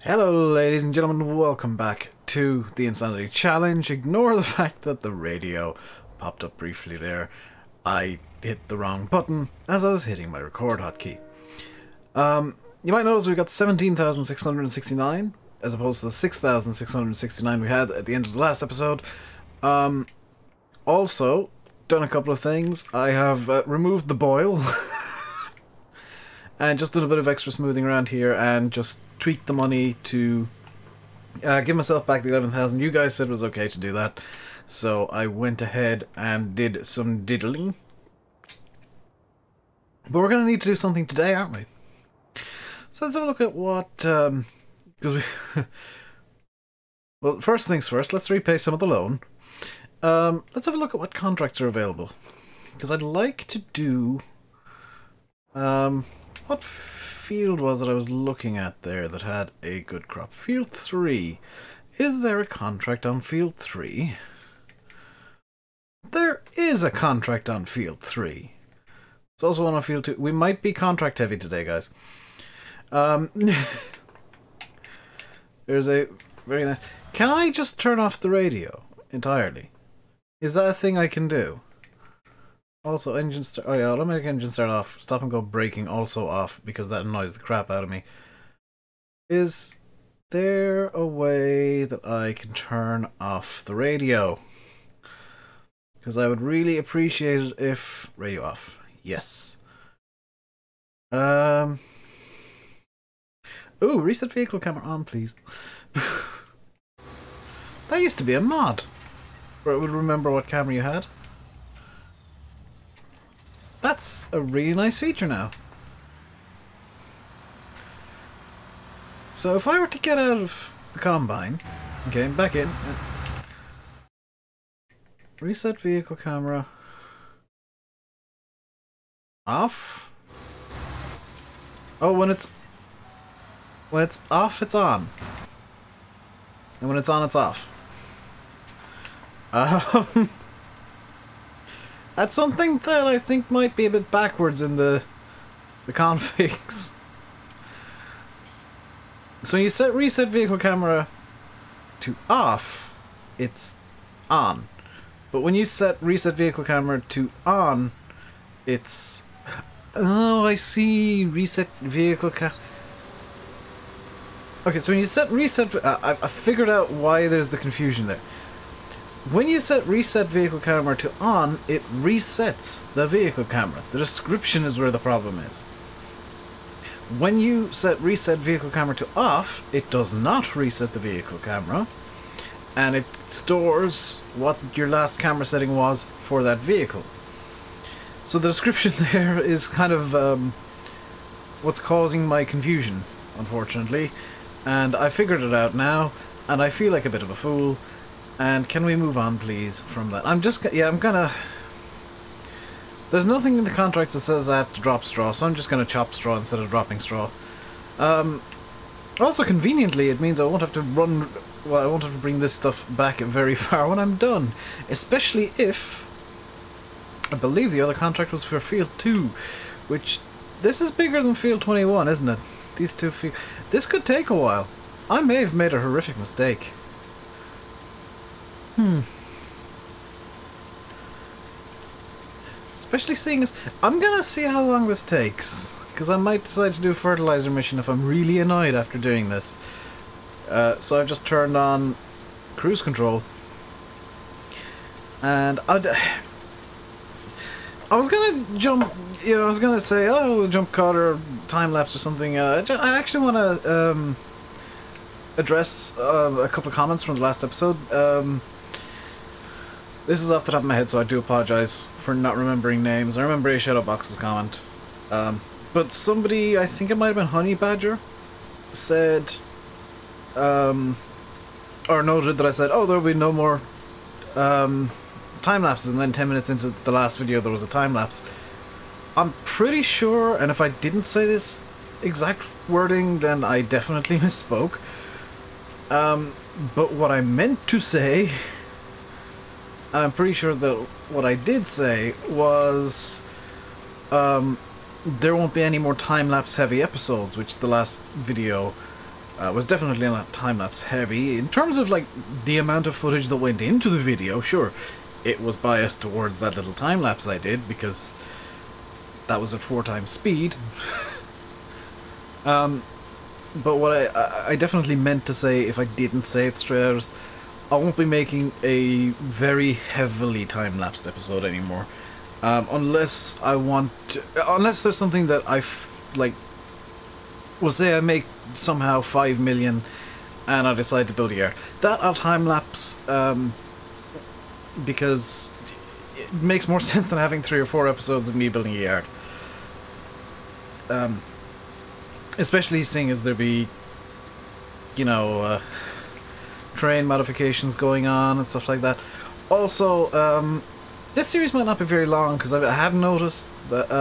Hello ladies and gentlemen, welcome back to the Insanity Challenge. Ignore the fact that the radio popped up briefly there. I hit the wrong button as I was hitting my record hotkey. You might notice we got 17,669 as opposed to the 6,669 we had at the end of the last episode. Also, done a couple of things. I have removed the boil and just done a bit of extra smoothing around here and just tweaked the money to give myself back the 11,000. You guys said it was okay to do that, so I went ahead and did some diddling. But we're going to need to do something today, aren't we? So let's have a look at what... because we... well, first things first, let's repay some of the loan. Let's have a look at what contracts are available. Because I'd like to do... what field was it I was looking at there that had a good crop? Field 3. Is there a contract on Field 3? There is a contract on Field 3. There's also one on Field 2. We might be contract heavy today, guys. There's a very nice... Can I just turn off the radio entirely? Is that a thing I can do? Also, engine start... Oh yeah, automatic engine start off. Stop and go braking also off, because that annoys the crap out of me. Is there a way that I can turn off the radio? Because I would really appreciate it if... Radio off. Yes. Ooh, reset vehicle camera on, please. That used to be a mod, where it would remember what camera you had. That's a really nice feature now. So if I were to get out of the combine, okay, back in, reset vehicle camera, off. Oh, when it's off, it's on, and when it's on, it's off. That's something that I think might be a bit backwards in the configs. So when you set reset vehicle camera to off, it's on. But when you set reset vehicle camera to on, it's... Oh, I see. Reset vehicle Okay, so when you set reset... I figured out why there's the confusion there. When you set reset vehicle camera to on, it resets the vehicle camera. The description is where the problem is. When you set reset vehicle camera to off, it does not reset the vehicle camera, and it stores what your last camera setting was for that vehicle. So the description there is kind of what's causing my confusion, unfortunately. And I figured it out now, and I feel like a bit of a fool. And can we move on, please, from that? I'm gonna... There's nothing in the contract that says I have to drop straw, so I'm just gonna chop straw instead of dropping straw. Also, conveniently, it means I won't have to run... Well, I won't have to bring this stuff back very far when I'm done. Especially if... I believe the other contract was for Field 2, which... This is bigger than Field 21, isn't it? These two fields... This could take a while. I may have made a horrific mistake. Especially seeing as... I'm gonna see how long this takes, because I might decide to do a fertilizer mission if I'm really annoyed after doing this. So I've just turned on cruise control. And I was gonna jump... You know, I was gonna say, oh, jump cut or time-lapse or something. I actually want to address a couple of comments from the last episode. This is off the top of my head, so I do apologize for not remembering names. I remember a Shadowbox's comment. But somebody, I think it might have been Honey Badger, said, or noted that I said, oh, there'll be no more time lapses, and then 10 minutes into the last video there was a time lapse. I'm pretty sure, and if I didn't say this exact wording, then I definitely misspoke. But what I meant to say... I'm pretty sure that what I did say was there won't be any more time-lapse heavy episodes, which the last video was definitely not time-lapse heavy. In terms of, like, the amount of footage that went into the video, sure, it was biased towards that little time-lapse I did, because that was at 4 times speed. But what I definitely meant to say, if I didn't say it straight out, I won't be making a very heavily time-lapsed episode anymore. Unless I want to, unless there's something that like, we'll say I make somehow 5 million and I decide to build a yard. That I'll time-lapse, because it makes more sense than having 3 or 4 episodes of me building a yard. Especially seeing as there be, you know, terrain modifications going on and stuff like that. Also, this series might not be very long, because I have noticed that,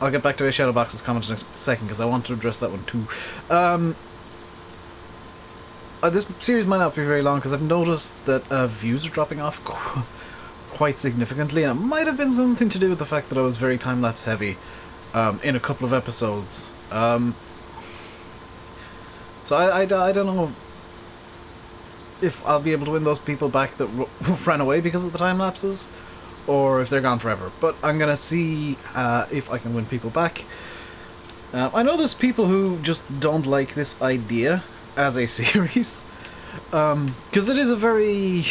I'll get back to a Shadowbox's comment in a second, because I want to address that one too. This series might not be very long, because I've noticed that views are dropping off quite significantly, and it might have been something to do with the fact that I was very time-lapse heavy in a couple of episodes. So I don't know if I'll be able to win those people back that ran away because of the time lapses, or if they're gone forever. But I'm gonna see if I can win people back. I know there's people who just don't like this idea as a series, because it is a very,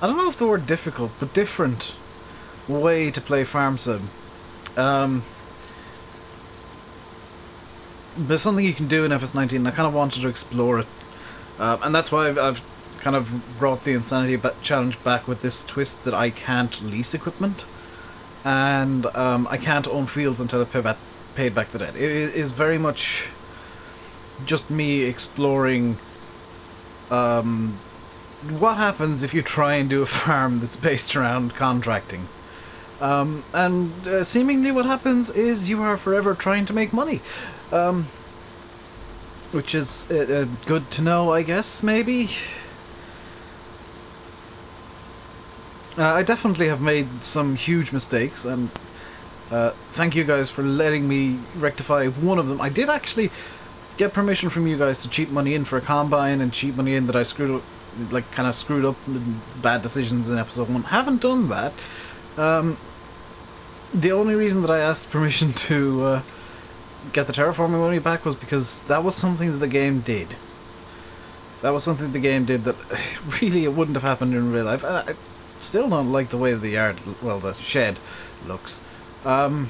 I don't know if the word difficult, but different way to play Farm Sim. There's something you can do in FS19, and I kind of wanted to explore it. And that's why I've kind of brought the Insanity Challenge back with this twist that I can't lease equipment. And I can't own fields until I've paid back the debt. It is very much just me exploring what happens if you try and do a farm that's based around contracting. And seemingly what happens is you are forever trying to make money. Which is good to know, I guess, maybe? I definitely have made some huge mistakes, and thank you guys for letting me rectify one of them. I did actually get permission from you guys to cheat money in for a combine, and cheat money in that I screwed up, like, kind of screwed up with bad decisions in episode 1. Haven't done that. The only reason that I asked permission to get the terraforming money back was because that was something that the game did. That was something the game did that really it wouldn't have happened in real life. And I still don't like the way the yard, well, the shed looks. But,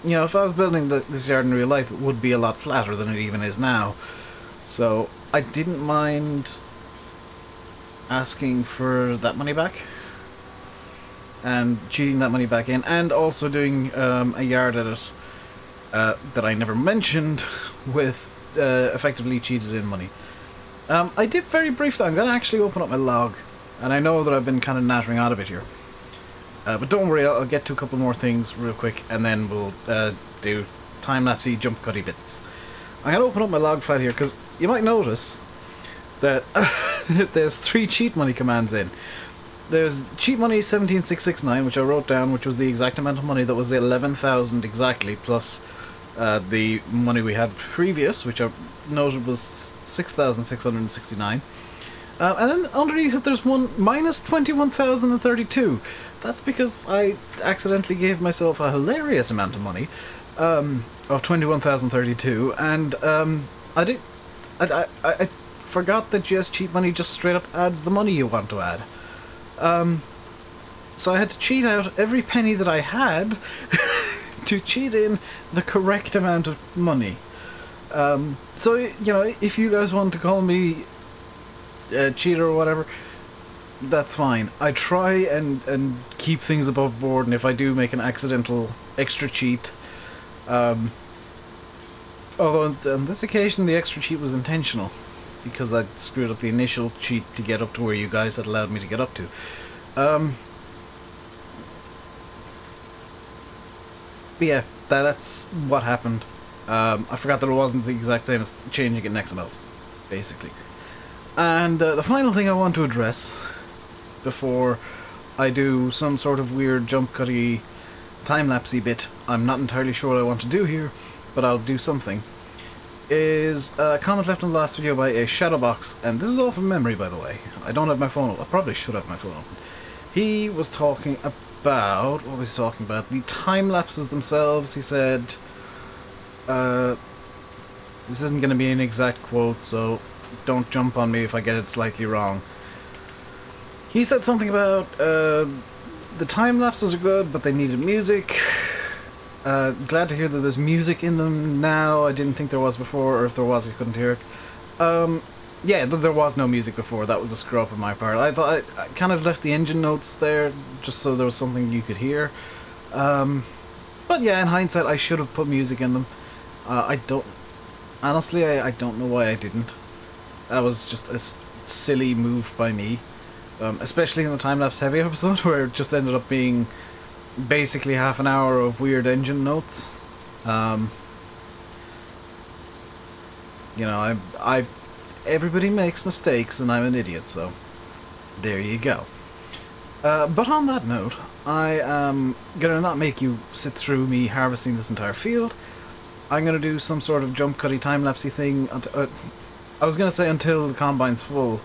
you know, if I was building this yard in real life, it would be a lot flatter than it even is now. So I didn't mind asking for that money back and cheating that money back in, and also doing a yard edit that I never mentioned with effectively cheated in money. I did very briefly. I'm going to actually open up my log, and I know that I've been kind of nattering on a bit here, but don't worry, I'll get to a couple more things real quick, and then we'll do time-lapsey jump cutty bits. I'm going to open up my log file here, because you might notice that there's 3 cheat money commands in. There's cheat money 17669, which I wrote down, which was the exact amount of money that was the 11,000 exactly, plus the money we had previous, which I noted was 6,669. And then underneath it there's one minus 21,032. That's because I accidentally gave myself a hilarious amount of money, of 21,032, and I forgot that GS cheat money just straight up adds the money you want to add. So I had to cheat out every penny that I had to cheat in the correct amount of money. So, you know, if you guys want to call me a cheater or whatever, that's fine. I try and keep things above board, and if I do make an accidental extra cheat, although on this occasion the extra cheat was intentional, because I screwed up the initial cheat to get up to where you guys had allowed me to get up to. But yeah, that's what happened. I forgot that it wasn't the exact same as changing it in XMLs, basically. And the final thing I want to address before I do some sort of weird jump cutty time-lapsey bit, I'm not entirely sure what I want to do here, but I'll do something, is a comment left in the last video by a Shadowbox, and this is all from memory, by the way. I don't have my phone open. I probably should have my phone open. He was talking about... What was he talking about? The time lapses themselves. He said... this isn't going to be an exact quote, so don't jump on me if I get it slightly wrong. He said something about the time lapses are good, but they needed music. Glad to hear that there's music in them now. I didn't think there was before, or if there was, I couldn't hear it. Yeah, there was no music before. That was a screw up on my part. I thought I kind of left the engine notes there just so there was something you could hear. But yeah, in hindsight, I should have put music in them. I don't... Honestly, I don't know why I didn't. That was just a silly move by me. Especially in the time-lapse heavy episode, where it just ended up being basically half an hour of weird engine notes. You know, everybody makes mistakes, and I'm an idiot, so there you go. But on that note, I am gonna not make you sit through me harvesting this entire field. I'm gonna do some sort of jump cutty time-lapsey thing. I was gonna say until the combine's full,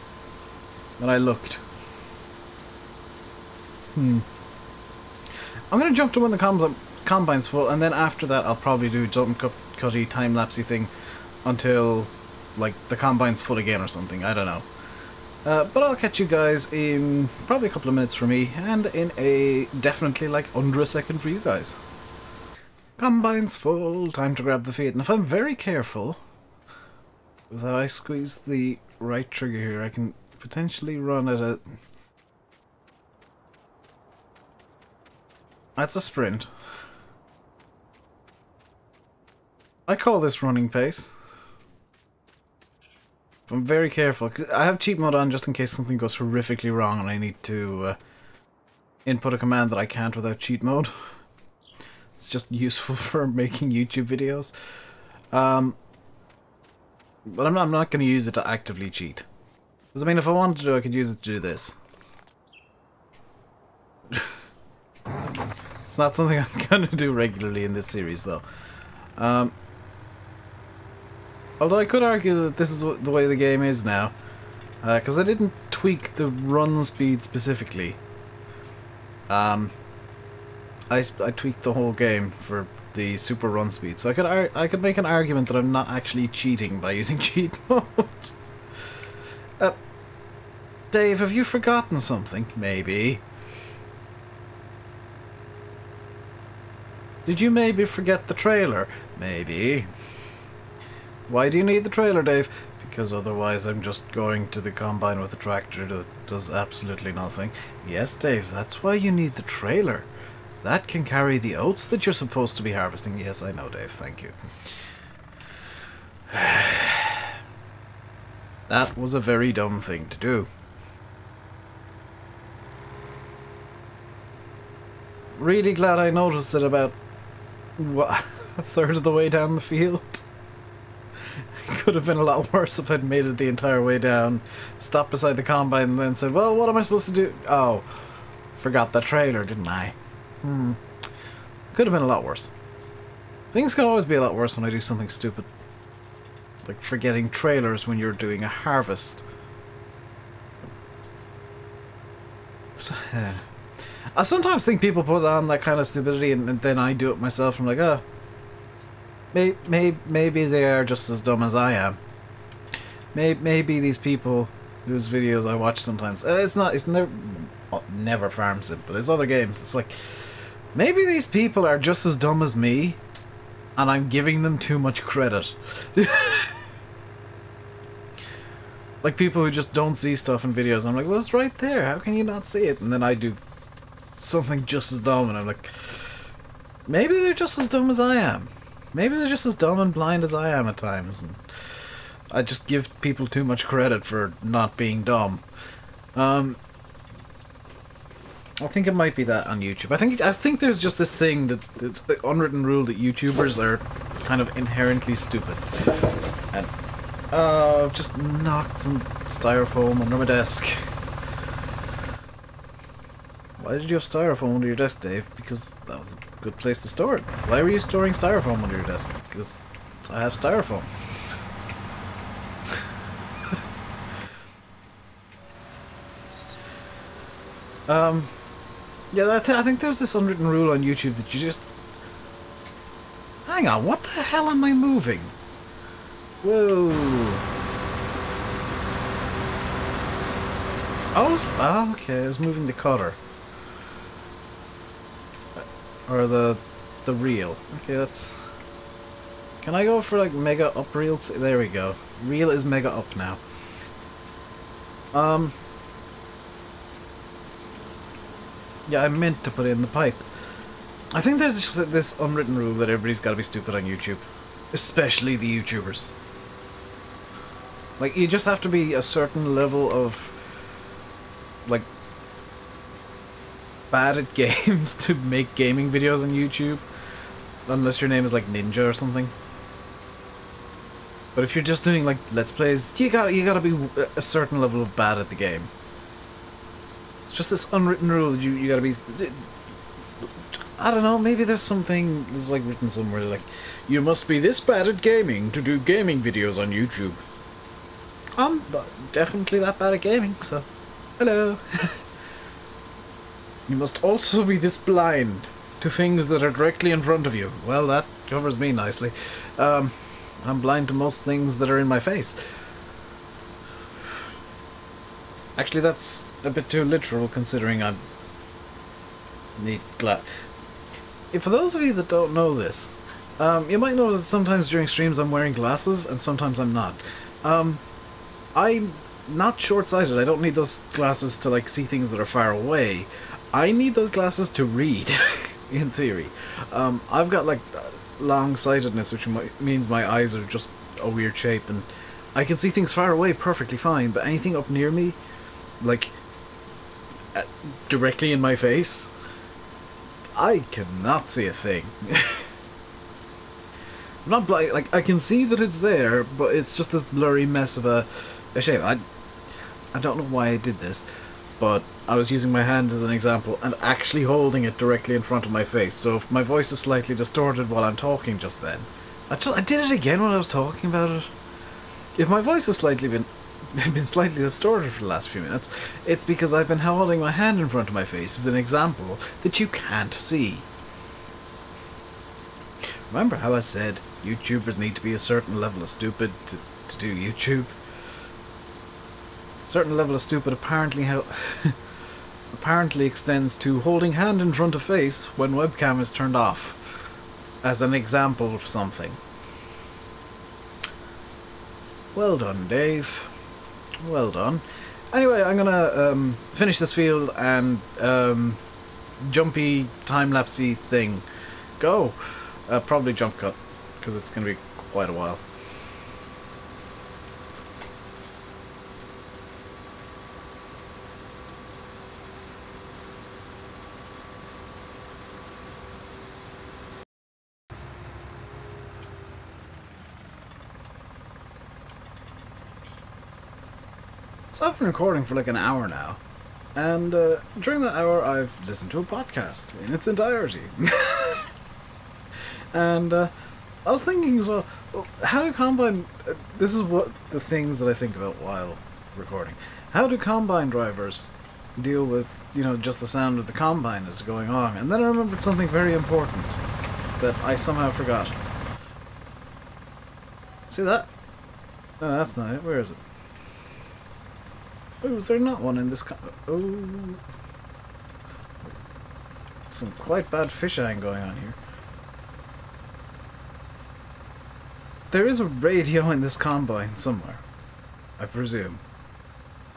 but I looked. I'm gonna jump to when the combine's full, and then after that I'll probably do jump cutty time-lapsey thing until, like, the combine's full again or something. I don't know. But I'll catch you guys in probably a couple of minutes for me, and in a definitely like under a second for you guys. Combine's full, time to grab the feed. And if I'm very careful, if I squeeze the right trigger here, I can potentially run at a... That's a sprint. I call this running pace. If I'm very careful, I have cheat mode on just in case something goes horrifically wrong and I need to input a command that I can't without cheat mode. It's just useful for making YouTube videos. But I'm not going to use it to actively cheat. Because, I mean, if I wanted to, I could use it to do this. It's not something I'm going to do regularly in this series, though. Although I could argue that this is the way the game is now. Because I didn't tweak the run speed specifically. I tweaked the whole game for the super run speed, so I could make an argument that I'm not actually cheating by using cheat mode. Dave, have you forgotten something? Maybe. Did you maybe forget the trailer? Maybe. Why do you need the trailer, Dave? Because otherwise I'm just going to the combine with a tractor that does absolutely nothing. Yes, Dave, that's why you need the trailer. That can carry the oats that you're supposed to be harvesting. Yes, I know, Dave, thank you. That was a very dumb thing to do. Really glad I noticed it about, what, a third of the way down the field. Could have been a lot worse if I'd made it the entire way down, stopped beside the combine, and then said, well, what am I supposed to do? Oh, forgot the trailer, didn't I? Could have been a lot worse. Things can always be a lot worse when I do something stupid. Like forgetting trailers when you're doing a harvest. So, I sometimes think people put on that kind of stupidity and then I do it myself. I'm like, oh, maybe they are just as dumb as I am. Maybe these people whose videos I watch sometimes, it's never Farm Sim, but it's other games. It's like, maybe these people are just as dumb as me, and I'm giving them too much credit. Like people who just don't see stuff in videos. I'm like, well, it's right there. How can you not see it? And then I do something just as dumb, and I'm like, maybe they're just as dumb as I am. Maybe they're just as dumb and blind as I am at times. And I just give people too much credit for not being dumb. I think it might be that on YouTube. I think there's just this thing that it's the unwritten rule that YouTubers are kind of inherently stupid. And I've just knocked some styrofoam under my desk. Why did you have styrofoam under your desk, Dave? Because that was a good place to store it. Why were you storing styrofoam under your desk? Because I have styrofoam. Yeah, I think there's this unwritten rule on YouTube that you just... Hang on, what the hell am I moving? Whoa. Oh, okay, I was moving the cutter. Or the reel. Okay, that's... Can I go for like mega up reel? There we go. Reel is mega up now. Yeah, I meant to put in the pipe. I think there's just this unwritten rule that everybody's got to be stupid on YouTube. Especially the YouTubers. Like, you just have to be a certain level of... like... bad at games to make gaming videos on YouTube. Unless your name is like Ninja or something. But if you're just doing like Let's Plays, you gotta be a certain level of bad at the game. It's just this unwritten rule that you gotta be... I don't know, maybe there's something that's like written somewhere like, you must be this bad at gaming to do gaming videos on YouTube. I'm definitely that bad at gaming, so... Hello! You must also be this blind to things that are directly in front of you. Well, that covers me nicely. I'm blind to most things that are in my face. Actually, that's a bit too literal, considering I need glass. For those of you that don't know this, you might notice that sometimes during streams I'm wearing glasses, and sometimes I'm not. I'm not short-sighted. I don't need those glasses to like see things that are far away. I need those glasses to read, in theory. I've got like long-sightedness, which means my eyes are just a weird shape, and I can see things far away perfectly fine, but anything up near me, like directly in my face, I cannot see a thing. I'm not blind, like I can see that it's there, but it's just this blurry mess of a shape. I don't know why I did this, but I was using my hand as an example and actually holding it directly in front of my face, so if my voice is slightly distorted while I'm talking just then, I did it again when I was talking about it. If my voice has slightly been slightly distorted for the last few minutes, it's because I've been holding my hand in front of my face as an example that you can't see. Remember how I said YouTubers need to be a certain level of stupid to do YouTube? A certain level of stupid apparently extends to holding hand in front of face when webcam is turned off, as an example of something. Well done, Dave. Well done. Anyway, I'm gonna finish this field and jumpy time-lapsey thing. Go! Probably jump cut, because it's gonna be quite a while. So I've been recording for like an hour now, and during that hour I've listened to a podcast in its entirety. And I was thinking as well, how do combine... this is what the things that I think about while recording. How do combine drivers deal with, you know, just the sound of the combine as going on? And then I remembered something very important that I somehow forgot. See that? No, that's not it. Where is it? Oh, is there not one in this oh. Some quite bad fishing going on here. There is a radio in this combine somewhere, I presume.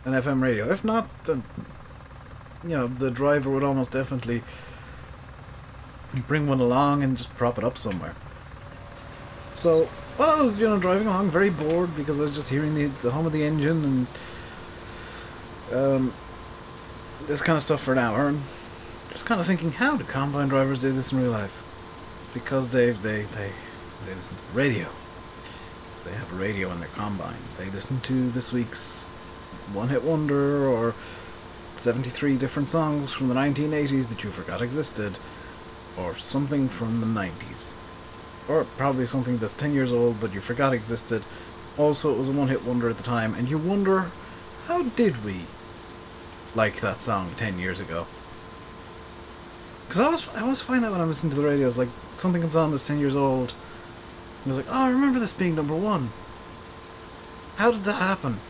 An FM radio. If not, then, you know, the driver would almost definitely bring one along and just prop it up somewhere. So, while I was, you know, driving along, very bored because I was just hearing the hum of the engine and this kind of stuff for an hour, and just kind of thinking, how do combine drivers do this in real life? It's because they listen to the radio. So they have a radio in their combine. They listen to this week's One Hit Wonder or 73 different songs from the 1980s that you forgot existed, or something from the 90s. Or probably something that's 10 years old but you forgot existed. Also, it was a one-hit wonder at the time, and you wonder, how did we like that song 10 years ago? Because I always find that when I'm listening to the radio, it's like, something comes on that's 10 years old, and I was like, oh, I remember this being number one. How did that happen?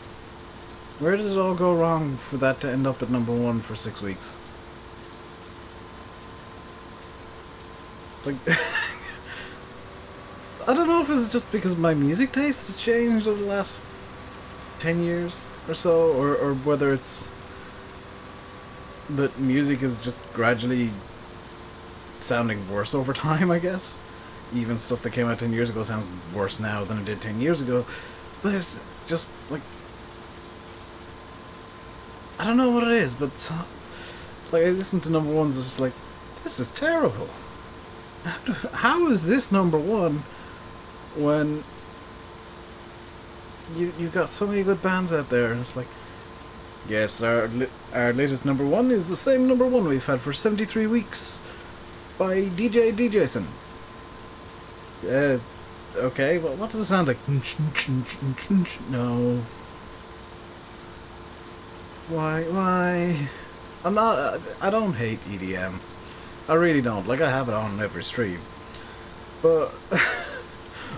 Where did it all go wrong for that to end up at number one for 6 weeks? Like, I don't know if it's just because my music taste has changed over the last 10 years or so, or whether it's that music is just gradually sounding worse over time, I guess. Even stuff that came out 10 years ago sounds worse now than it did 10 years ago. But it's just, like, I don't know what it is, but, like, I listen to number ones, it's just like, this is terrible. How is this number one when you got so many good bands out there? And it's like, yes, our latest number one is the same number one we've had for 73 weeks by DJ DJson. Okay, well, what does it sound like? No. Why? I don't hate EDM. I really don't. Like, I have it on every stream. But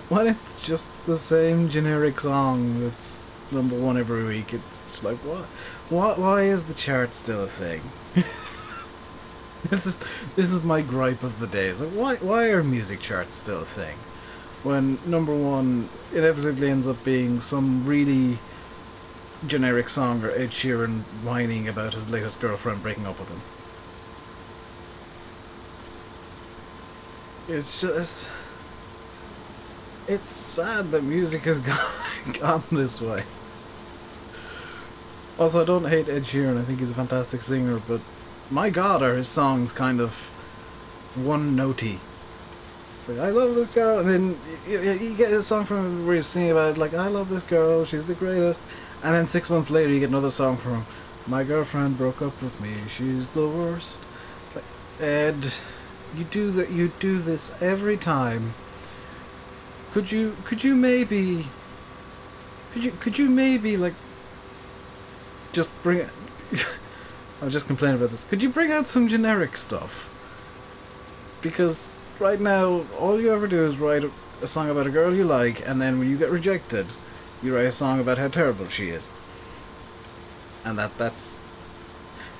when it's just the same generic song that's number one every week, it's just like, what? Why is the chart still a thing? This is my gripe of the day. It's like, why are music charts still a thing? When number one inevitably ends up being some really generic song, or Ed Sheeran whining about his latest girlfriend breaking up with him. It's just, it's sad that music has gone this way. Also, I don't hate Ed Sheeran, I think he's a fantastic singer, but my god, are his songs kind of one-notey. It's like, I love this girl, and then you get a song from him where he's singing about, like, I love this girl, she's the greatest, and then 6 months later you get another song from him, my girlfriend broke up with me, she's the worst. It's like, Ed, you do this every time. Could you maybe like just bring it? I was just complaining about this. Could you bring out some generic stuff? Because right now, all you ever do is write a song about a girl you like, and then when you get rejected, you write a song about how terrible she is. And that's...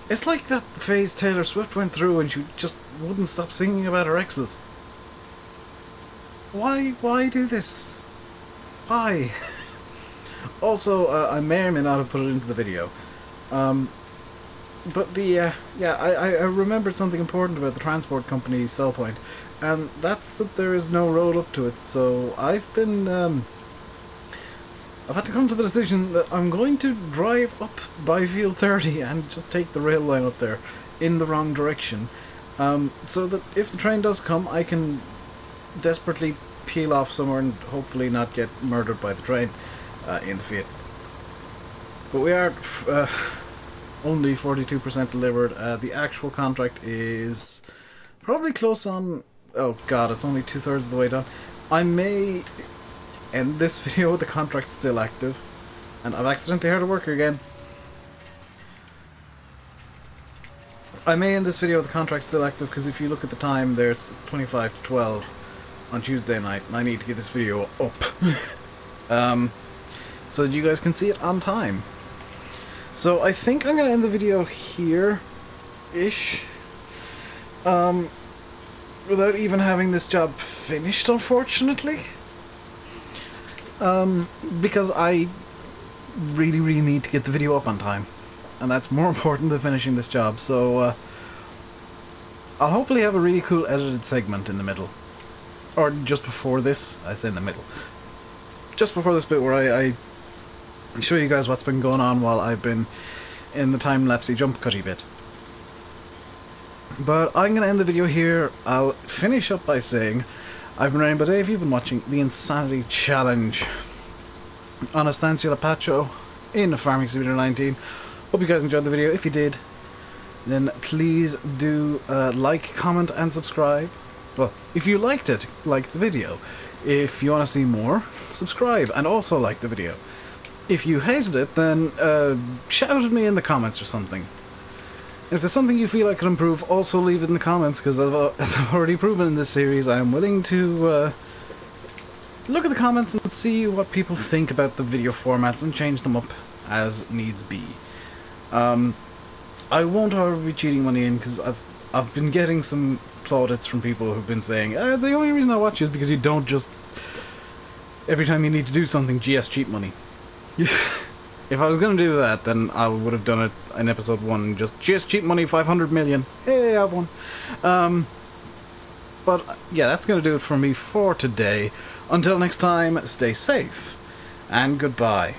It's like that phase Taylor Swift went through and she just wouldn't stop singing about her exes. Why do this? Why? Also, I may or may not have put it into the video. But the, I remembered something important about the transport company sell point, and that's that there is no road up to it, so I've had to come to the decision that I'm going to drive up by Field 30 and just take the rail line up there in the wrong direction, so that if the train does come, I can desperately peel off somewhere and hopefully not get murdered by the train in the Fiat. But we are only 42% delivered. The actual contract is probably close on... Oh god, it's only 2/3 of the way done. I may end this video with the contract still active, and I've accidentally heard a worker again. I may end this video with the contract still active, because if you look at the time there, it's 25 to 12 on Tuesday night, and I need to get this video up. So that you guys can see it on time. So I think I'm going to end the video here-ish. Without even having this job finished, unfortunately. Because I really need to get the video up on time. And that's more important than finishing this job, so I'll hopefully have a really cool edited segment in the middle. Or just before this, I say in the middle. Just before this bit where I show you guys what's been going on while I've been in the time-lapsey jump cutty bit. But I'm going to end the video here. I'll finish up by saying I've been RainbowDave, you've been watching the Insanity Challenge on Estancia Lapacho in Farming Simulator 19. Hope you guys enjoyed the video. If you did, then please do like, comment, and subscribe. Well, if you liked it, like the video. If you want to see more, subscribe, and also like the video. If you hated it, then shout at me in the comments or something. If there's something you feel I could improve, also leave it in the comments, because as I've already proven in this series, I am willing to look at the comments and see what people think about the video formats and change them up as needs be. I won't, however, be cheating money in, because I've been getting some plaudits from people who've been saying, the only reason I watch you is because you don't just, every time you need to do something, GS cheat money. If I was going to do that, then I would have done it in episode 1, just GS cheat money 500 million. Hey, I have one. But yeah, that's going to do it for me for today. Until next time, stay safe, and goodbye.